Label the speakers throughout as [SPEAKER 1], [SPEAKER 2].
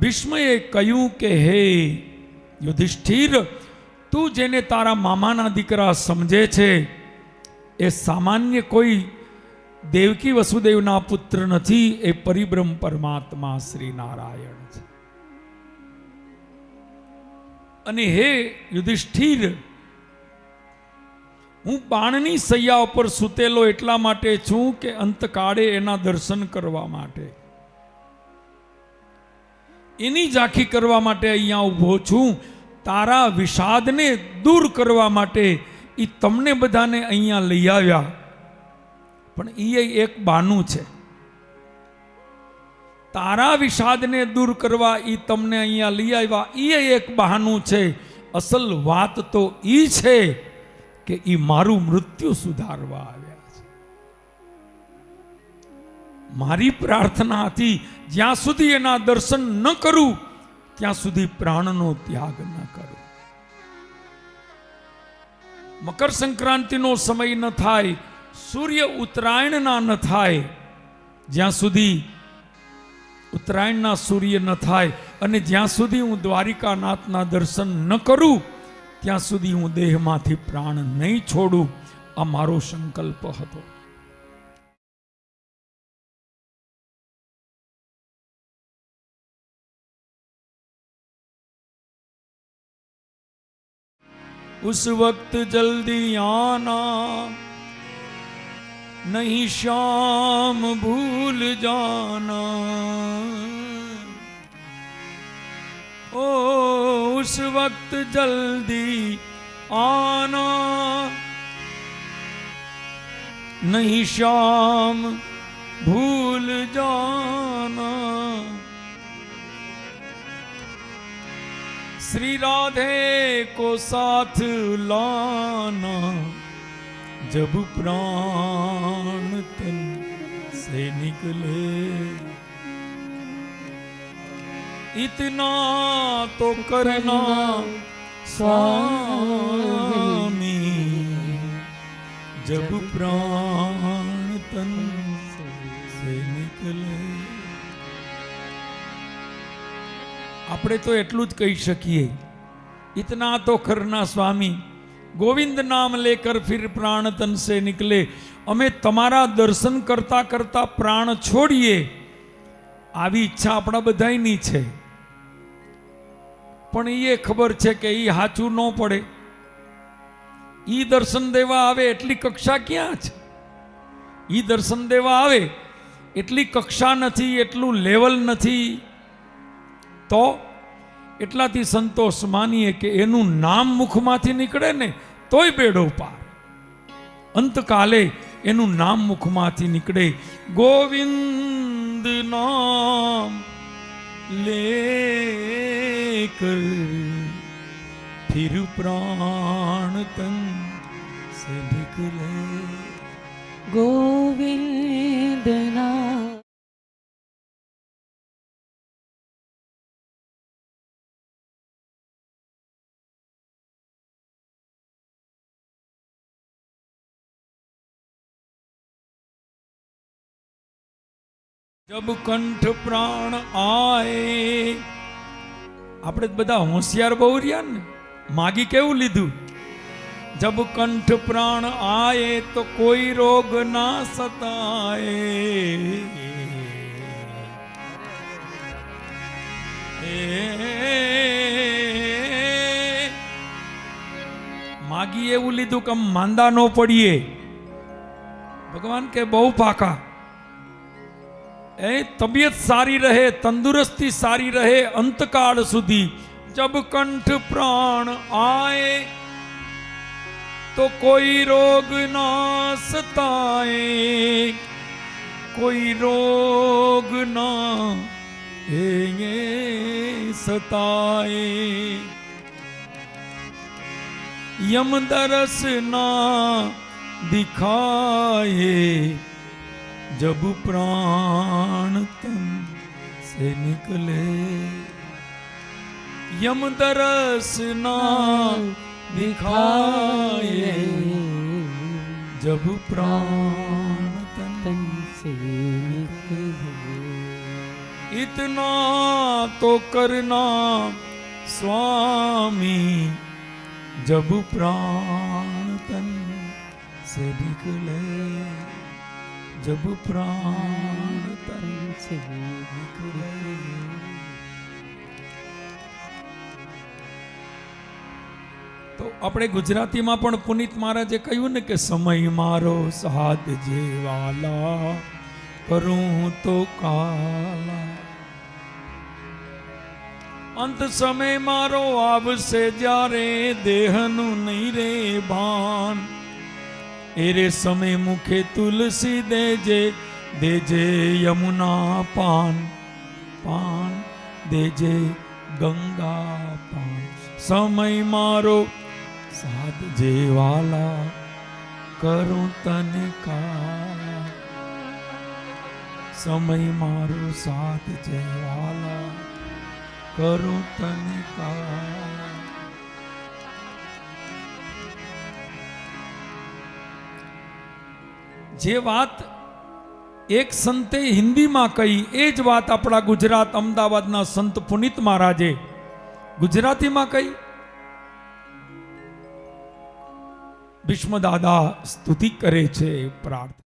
[SPEAKER 1] ભીષ્મએ કહ્યું કે હે યુધિષ્ઠિર, તું જેને તારા મામાના દીકરા સમજે છે એ સામાન્ય કોઈ દેવકી વસુદેવના પુત્ર નથી, એ પરિબ્રહ્મ પરમાત્મા શ્રી નારાયણ છે. અને હે યુધિષ્ઠિર, હું બાણની સૈયા ઉપર સૂતેલો એટલા માટે છું કે અંતકાળે એના દર્શન કરવા માટે, એની ઝાંખી કરવા માટે અહીંયા ઊભો છું. તારા વિષાદને દૂર કરવા માટે એ તમને બધાને અહીંયા લઈ આવ્યા, પણ એ એક બહાનું છે. તારા વિષાદને દૂર કરવા એ તમને અહીંયા લઈ આવ્યા, એ એક બહાનું છે. અસલ વાત તો એ છે કે એ મારું મૃત્યુ સુધારવા આવ્યા છે. મારી પ્રાર્થના હતી જ્યાં સુધી એના દર્શન ન કરું ત્યાં સુધી પ્રાણનો ત્યાગ ન કરું. મકર સંક્રાંતિનો સમય ન થાય, સૂર્ય ઉત્તરાયણના ન થાય, જ્યાં સુધી ઉત્તરાયણના સૂર્ય ન થાય અને જ્યાં સુધી હું દ્વારિકાનાથના દર્શન ન કરું ત્યાં સુધી હું દેહમાંથી પ્રાણ નહીં છોડું. આ મારો સંકલ્પ હતો. उस वक्त जल्दी आना, नहीं शाम भूल जाना. ओ उस वक्त जल्दी आना, नहीं शाम भूल जाना. श्री राधे को साथ लाना, जब प्राण तन से निकले. इतना तो करना स्वामी, जब प्राण तन से निकले. આપણે તો એટલું જ કહી શકીએ, इतना तो करना स्वामी, गोविंद नाम लेकर फिर प्राण तन से निकले. અમે તમારા દર્શન કરતા કરતા પ્રાણ છોડીએ આવી ઈચ્છા આપણા બધાની છે, પણ એ ખબર છે કે એ સાચું ન પડે. એ દર્શન દેવા આવે એટલી કક્ષા ક્યાં છે? એ દર્શન દેવા આવે એટલી કક્ષા નથી, એટલું લેવલ નથી. તો એટલાથી સંતોષ માનીએ કે એનું નામ મુખમાંથી નીકળે ને તોય બેડો પાર. અંતકાલે એનું નામ મુખમાંથી નીકળે. ગોવિંદ નામ લેકર फिर प्राण तन से निकले.
[SPEAKER 2] गोविंद नाम
[SPEAKER 1] जब कंठ प्राण आए. આપણે બધા હોશિયાર બહુ રહ્યા ને, માગી કેવું લીધું? जब कंठ प्राण आए तो कोई रोग ना सताए. માગી એવું લીધું કે માંદા ન પડીએ. ભગવાન કે બહુ પાકા, तबीयत सारी रहे, तंदुरुस्ती सारी रहे अंतकाल सुधी. जब कंठ प्राण आए तो कोई रोग ना सताए, कोई रोग ना सताए. यम दरस ना दिखाए, जब प्राण तन से निकले. यम दरस ना दिखाए, जब प्राण तन
[SPEAKER 2] से निकले.
[SPEAKER 1] इतना तो करना स्वामी, जब प्राण तन से निकले, जब प्राण तन से निकले। તો આપણે ગુજરાતીમાં પણ પુનિત મહારાજે કહ્યું ને કે સમય મારો સાથ જેવાલા, કરું તો કાલા, અંત સમય મારો આવશે જ્યારે દેહનું નહીં રે ભાન, એરે સમય મુખે તુલસી દેજે, દેજે યમુના પાન, પાન દેજે ગંગા પાન। સમય મારો સાથ જેવાલા, કરું તને કાલા, સમય મારો સાથ જેવાલા, કરું તને કાલા। જે વાત એક સંતે હિન્દીમાં કહી એ જ વાત આપણા ગુજરાત અમદાવાદના સંત પુનિત મહારાજે ગુજરાતીમાં કહી। ભીષ્મ દાદા સ્તુતિ કરે છે, પ્રાર્થના।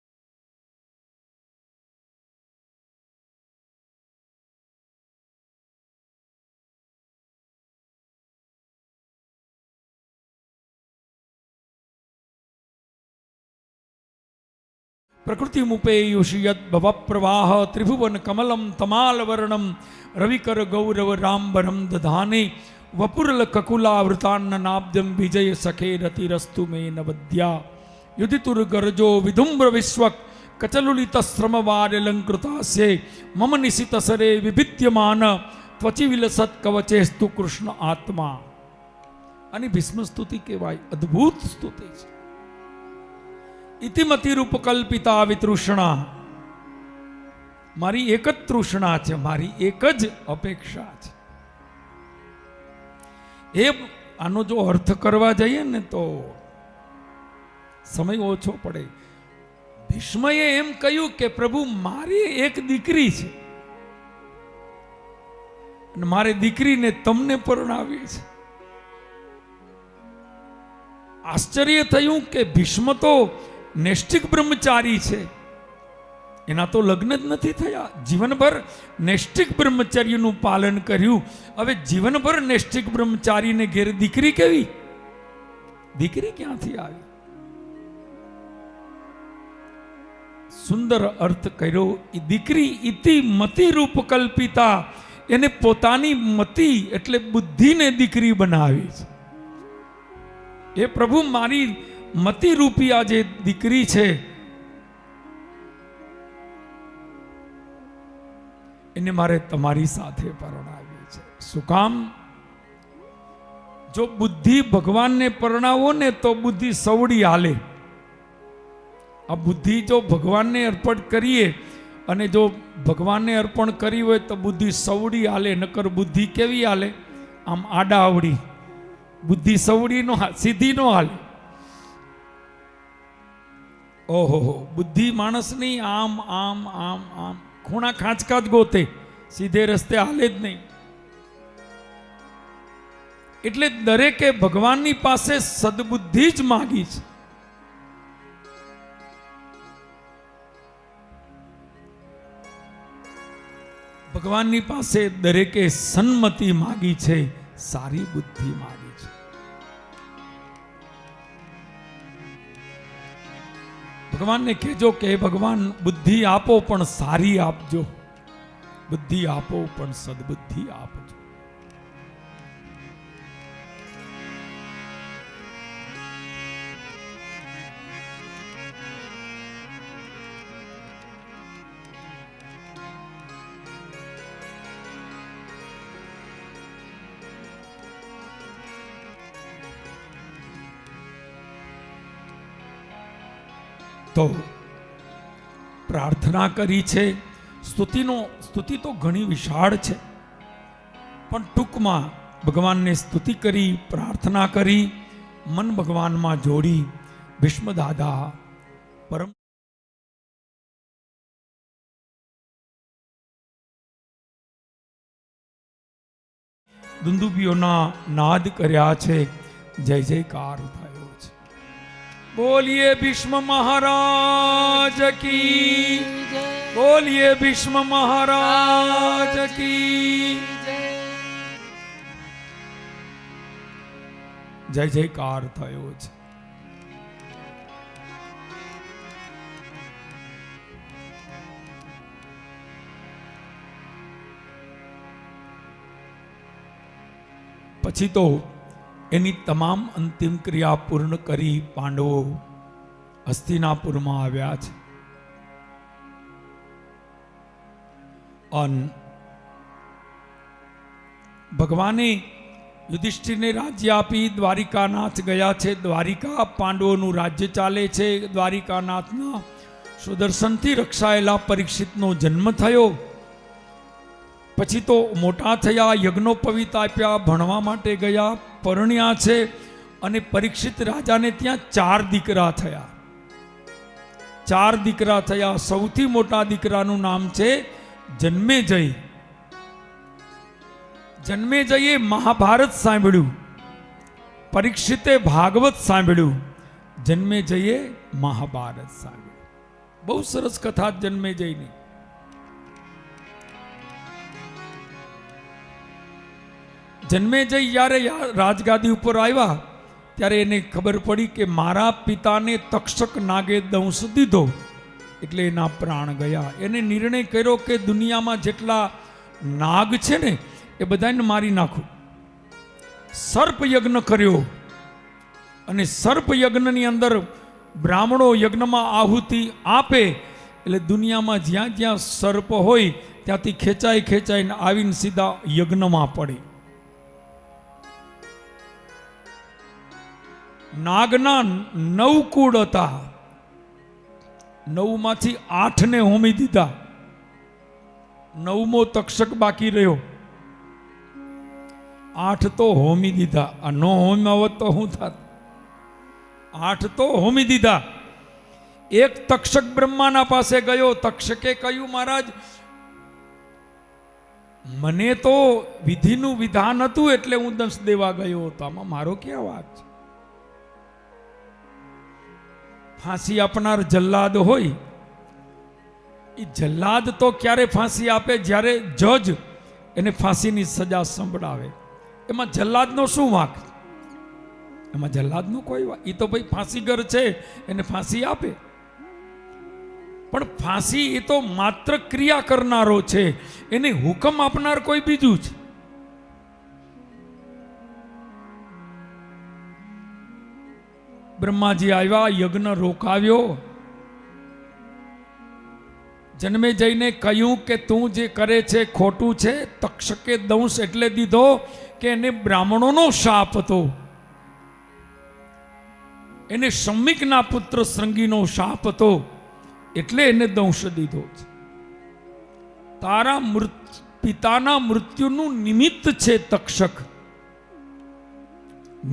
[SPEAKER 1] પ્રકૃતિમુપેયુષિયત ભવપ્રવાહ ત્રિભુવન કમલમ તમાલવર્ણમ રવિકર ગૌરવ રામબરમ દધાને વપુરલ કકુલાવૃતાન્નનાબ્દમ વિજય સખે રતિરસ્તુ મે નવદ્યા યુધિતુર ગરજો વિધુમ્ર વિશ્વક કચલુલિત શ્રમવાર્યલંકૃતાસ્ય મમ નિશિતસરે વિભિદ્યમાન ત્વચી વિલસત કવચેસ્તુ કૃષ્ણ આત્મા। આની ભીષ્મ સ્તુતિ કહેવાય, અદ્ભુત સ્તુતિ છે। ઇતિમતિરૂપ કલ્પિતા વિતૃષ્ણા, મારી એક જ તૃષ્ણા છે, મારી એક જ અપેક્ષા છે। એ આનો જો અર્થ કરવા જઈએ ને તો સમય ઓછો પડે। ભીષ્મએ એમ કહ્યું કે પ્રભુ મારી એક દીકરી છે અને મારે દીકરીને તમને પરણાવી છે। આશ્ચર્ય થયું કે ભીષ્મ તો નૈષ્ઠિક બ્રહ્મચારી છે, એના તો લગ્ન જ નથી થયા, જીવનભર નૈષ્ઠિક બ્રહ્મચર્યનું પાલન કર્યું। હવે જીવનભર નૈષ્ઠિક બ્રહ્મચારીને ઘેર દીકરી કેવી? દીકરી ક્યાંથી આવી? સુંદર અર્થ કર્યો। એ દીકરી ઇતિ મતિ રૂપ કલ્પિતા, એને પોતાની મતિ એટલે બુદ્ધિને દીકરી બનાવી છે। એ પ્રભુ મારી મતિ રૂપી આ જે દીકરી છે એને મારે તમારી સાથે પરણાવી છે। શું કામ? જો બુદ્ધિ ભગવાનને પરણાવો ને તો બુદ્ધિ સવડી હાલે। આ બુદ્ધિ જો ભગવાનને અર્પણ કરીએ અને જો ભગવાનને અર્પણ કરી હોય તો બુદ્ધિ સવડી હાલે, નકર બુદ્ધિ કેવી હાલે? આમ આડા આવડી બુદ્ધિ સવડી નો, સીધી નો હાલે। ઓહો, બુદ્ધિ માણસની આમ આમ આમ આમ ખૂણા ખાંચકા જ ગોતે, સીધે રસ્તે હાલે જ નહીં। એટલે દરેકે ભગવાનની પાસે સદબુદ્ધિ જ માગી છે। ભગવાનની પાસે દરેકે સન્મતિ માગી છે, સારી બુદ્ધિ માગી છે। ભગવાનને કહેજો કે ભગવાન બુદ્ધિ આપો પણ સારી આપજો, બુદ્ધિ આપો પણ સદબુદ્ધિ આપજો। તો પ્રાર્થના કરી છે। સ્તુતિ તો ઘણી વિશાળ છે, પણ ટૂંકમાં ભગવાનને સ્તુતિ કરી, પ્રાર્થના કરી, મન ભગવાનમાં જોડી ભીષ્મ દાદા પરમ દુંદુબીઓના નાદ કર્યા છે. જય જયકાર થયો છે. બોલીએ ભીષ્મ મહારાજ કી, બોલીએ ભીષ્મ મહારાજ કી. જય જયકાર થયો છે. પછી તો એની તમામ અંતિમ ક્રિયા પૂર્ણ કરી પાંડવો હસ્તિનાપુરમાં આવ્યા છે. ભગવાને યુધિષ્ઠિરને રાજ્ય આપી દ્વારિકાનાથ ગયા છે. દ્વારિકા પાંડવોનું રાજ્ય ચાલે છે. દ્વારિકાનાથના સુદર્શનથી રક્ષાયેલા પરીક્ષિતનો જન્મ થયો. પછી તો મોટા થયા, યજ્ઞોપવીત આપ્યા, ભણવા માટે ગયા, પરણ્યા છે. અને પરીક્ષિત રાજાને ત્યાં 4 દીકરા થયા. 4 દીકરા થયા. સૌથી મોટા દીકરાનું નામ છે જન્મેજય. જન્મેજયે મહાભારત સાંભળ્યું, પરીક્ષિતે ભાગવત સાંભળ્યું, જન્મેજયે મહાભારત સાંભળ્યું. બહુ સરસ કથા જન્મેજયની. જન્મેજય જ્યારે રાજગાદી ઉપર આવ્યા ત્યારે એને ખબર પડી કે મારા પિતાને તક્ષક નાગે દંશ દીધો એટલે એના પ્રાણ ગયા. એને નિર્ણય કર્યો કે દુનિયામાં જેટલા નાગ છે ને એ બધાને મારી નાખું. સર્પ યજ્ઞ કર્યો અને સર્પ યજ્ઞની અંદર બ્રાહ્મણો યજ્ઞમાં આહુતિ આપે એટલે દુનિયામાં જ્યાં જ્યાં સર્પ હોય ત્યાંથી ખેંચાઈ ખેંચાઈને આવીને સીધા યજ્ઞમાં પડે. નાગના 9 કુળ હતા. 9 માંથી 8 ને હોમી દીધા. 9મો તક્ષક બાકી રહ્યો. 8 તો હોમી દીધા. આ નો હોમ્યા હોત તો શું થાત? 8 તો હોમી દીધા. એક તક્ષક બ્રહ્માના પાસે ગયો. તક્ષકે કહ્યું, મહારાજ મને તો વિધિનું વિધાન હતું એટલે હું દંશ દેવા ગયો હતો, આમાં મારો ક્યાં વાત છે? ફાંસી આપનાર જલ્લાદ હોય, એ જલ્લાદ તો ક્યારે ફાંસી આપે? જ્યારે જજ એને ફાંસીની સજા સંભળાવે. એમાં જલ્લાદનો શું વાંક? એમાં જલ્લાદનો કોઈ વાંક? એ તો ભાઈ ફાંસીગર છે, એને ફાંસી આપે. પણ ફાંસી એ તો માત્ર ક્રિયા કરનારો છે, એને હુકમ આપનાર કોઈ બીજું છે. બ્રહ્માજી આવ્યા, યજ્ઞ રોકાવ્યો. જન્મેજયને કહ્યું કે તું જે કરે છે ખોટું છે. તક્ષકે દંશ એટલે દીધો કે એને બ્રાહ્મણોનો શાપ હતો, એને શમ્મિકના પુત્ર શ્રંગીનો શાપ હતો એટલે એને દંશ દીધો છે. તારા પિતાના મૃત્યુનું નિમિત્ત છે તક્ષક,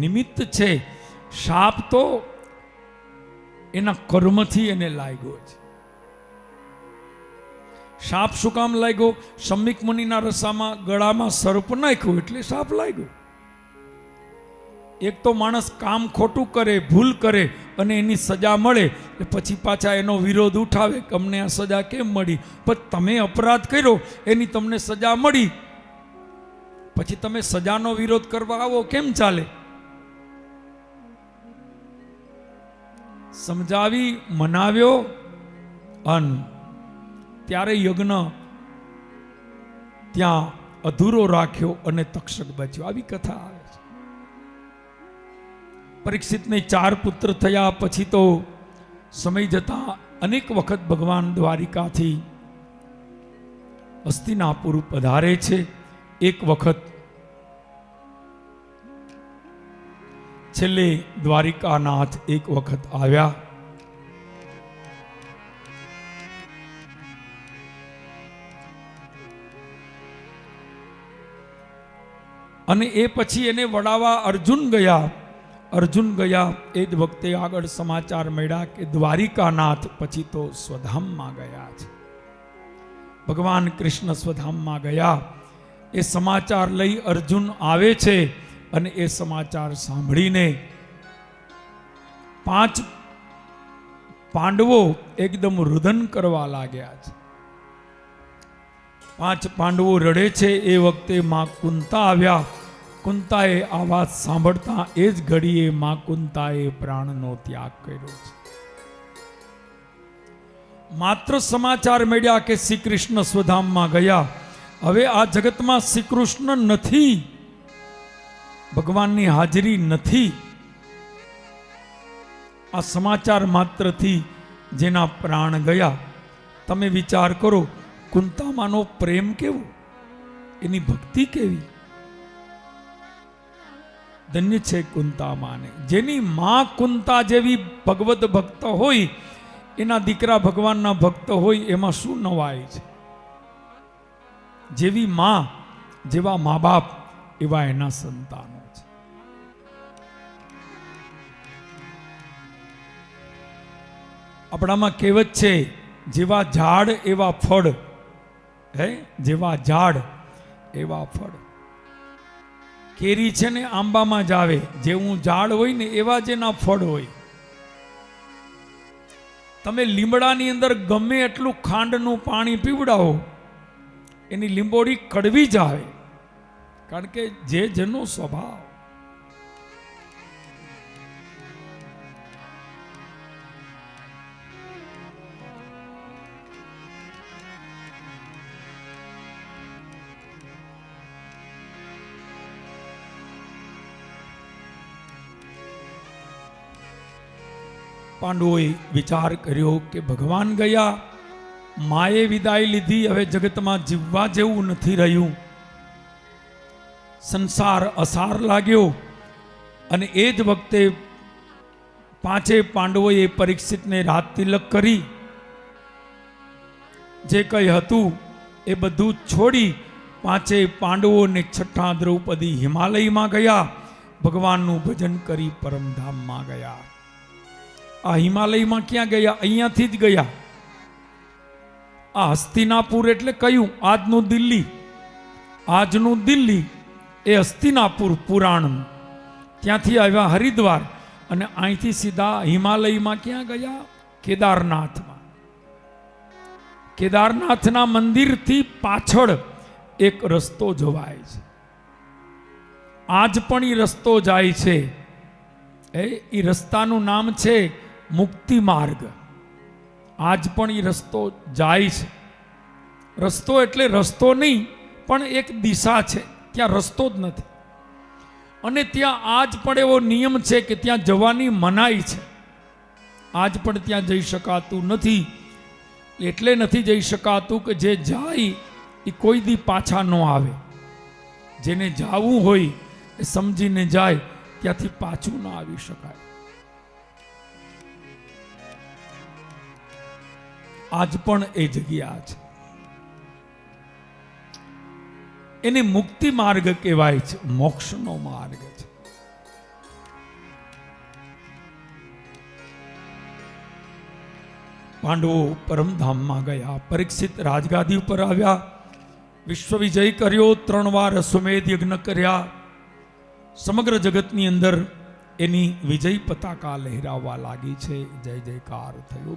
[SPEAKER 1] નિમિત્ત છે. શાપ તો એના કર્મથી એને લાગ્યો છે. શાપ શું કામ લાગ્યો? શમ્મિક મુનિના રસામાં ગળામાં સર્પ નાખ્યું એટલે શાપ લાગ્યો. એક તો માણસ કામ ખોટું કરે, ભૂલ કરે અને એની સજા મળે પછી પાછા એનો વિરોધ ઉઠાવે કે અમને આ સજા કેમ મળી? પણ તમે અપરાધ કર્યો, એની તમને સજા મળી, પછી તમે સજાનો વિરોધ કરવા આવો, કેમ ચાલે? સમજાવી, મનાવ્યો અને ત્યારે યજ્ઞ ત્યાં અધૂરો રાખ્યો અને તક્ષક બચ્યો. આવી કથા આવે છે. પરીક્ષિતને 4 પુત્ર થયા. પછી તો સમય જતા અનેક વખત ભગવાન દ્વારિકાથી હસ્તિનાપુર પધારે છે. એક વખત છેલ્લે દ્વારિકાનાથ એક વખત આવ્યા. અને એ પછી એને વડાવા અર્જુન ગયા. અર્જુન ગયા એ જ વખતે આગળ સમાચાર મળ્યા કે દ્વારિકાનાથ પછી તો સ્વધામમાં ગયા છે. ભગવાન કૃષ્ણ સ્વધામમાં ગયા એ સમાચાર લઈ અર્જુન આવે છે અને એ સમાચાર સાંભળીને 5 પાંડવો એકદમ રુદન કરવા લાગ્યા છે. 5 પાંડવો રડે છે. એ વખતે માં કુંતા આવ્યા. કુંતાએ આ વાત સાંભળતા એ જ ઘડીએ માં કુંતાએ પ્રાણનો ત્યાગ કર્યો છે. માત્ર સમાચાર મળ્યા કે શ્રી કૃષ્ણ સ્વધામમાં ગયા. હવે આ જગતમાં શ્રી કૃષ્ણ નથી, ભગવાનની હાજરી નથી. આ સમાચાર માત્રથી જેના પ્રાણ ગયા. તમે વિચાર કરો, કુંતામાનો પ્રેમ કેવો, એની ભક્તિ કેવી. ધન્ય છે કુંતામાને. જેની માં કુંતા જેવી ભગવદ ભક્ત હોય, એના દીકરા ભગવાનના ભક્ત હોય, એમાં શું નવાય છે. જેવી માં, જેવા મા બાપ, એવા એના સંતાનો છે. આપણામાં કહેવત છે, જેવા ઝાડ એવા ફળ. હે, જેવા ઝાડ એવા ફળ. કેરી છે ને આંબામાં જ આવે. જેવું ઝાડ હોય ને એવા જ એના ફળ હોય. તમે લીમડાની અંદર ગમે એટલું ખાંડનું પાણી પીવડાવો, એની લીંબોડી કડવી જ આવે. કારણ કે જે જેનો સ્વભાવ. પાંડવોએ વિચાર કર્યો કે ભગવાન ગયા, માએ વિદાય લીધી, હવે જગતમાં જીવવા જેવું નથી રહ્યું. સંસાર અસાર લાગ્યો. અને એ જ વખતે 5 પાંડવોએ પરીક્ષિતને રાત તિલક કરી. જે કંઈ હતું એ બધું છોડી 5 પાંડવોને છઠ્ઠા દ્રૌપદી હિમાલયમાં ગયા. ભગવાનનું ભજન કરી પરમધામમાં ગયા. આ હિમાલયમાં ક્યાં ગયા? અહીંયાથી જ ગયા. આ હસ્તિનાપુર એટલે કયું? આજનું દિલ્હી. આજનું દિલ્હી એ હસ્તિનાપુર પુરાણનું. ત્યાંથી આવ્યા હરિદ્વાર અને અહીંથી સીધા હિમાલયમાં ક્યાં ગયા? કેદારનાથમાં. કેદારનાથના મંદિરથી પાછળ એક રસ્તો જવાય છે. આજ પણ એ રસ્તો જાય છે. એ રસ્તાનું નામ છે મુક્તિ માર્ગ. આજ પણ એ રસ્તો જાય છે. રસ્તો એટલે રસ્તો નહીં, પણ એક દિશા છે. ત્યાં રસ્તો જ નથી. અને ત્યાં આજ પણ એવો નિયમ છે કે ત્યાં જવાની મનાઈ છે. આજ પણ ત્યાં જઈ શકાતું નથી. એટલે નથી જઈ શકાતું કે જે જાય એ કોઈ દી પાછા ન આવે. જેને જાવું હોય એ સમજીને જાય, ત્યાંથી પાછું ના આવી શકાય. આજ પણ એ જગ્યા છે. એને મુક્તિ માર્ગ કહેવાય છે, મોક્ષનો માર્ગ છે. પાંડવો પરમધામમાં ગયા. પરીક્ષિત રાજગાદી ઉપર આવ્યા. વિશ્વ વિજય કર્યો. 3 વાર અશ્વમેધ યજ્ઞ કર્યા. સમગ્ર જગતની અંદર એની વિજય પતાકા લહેરાવવા લાગી છે. જય જયકાર થયો.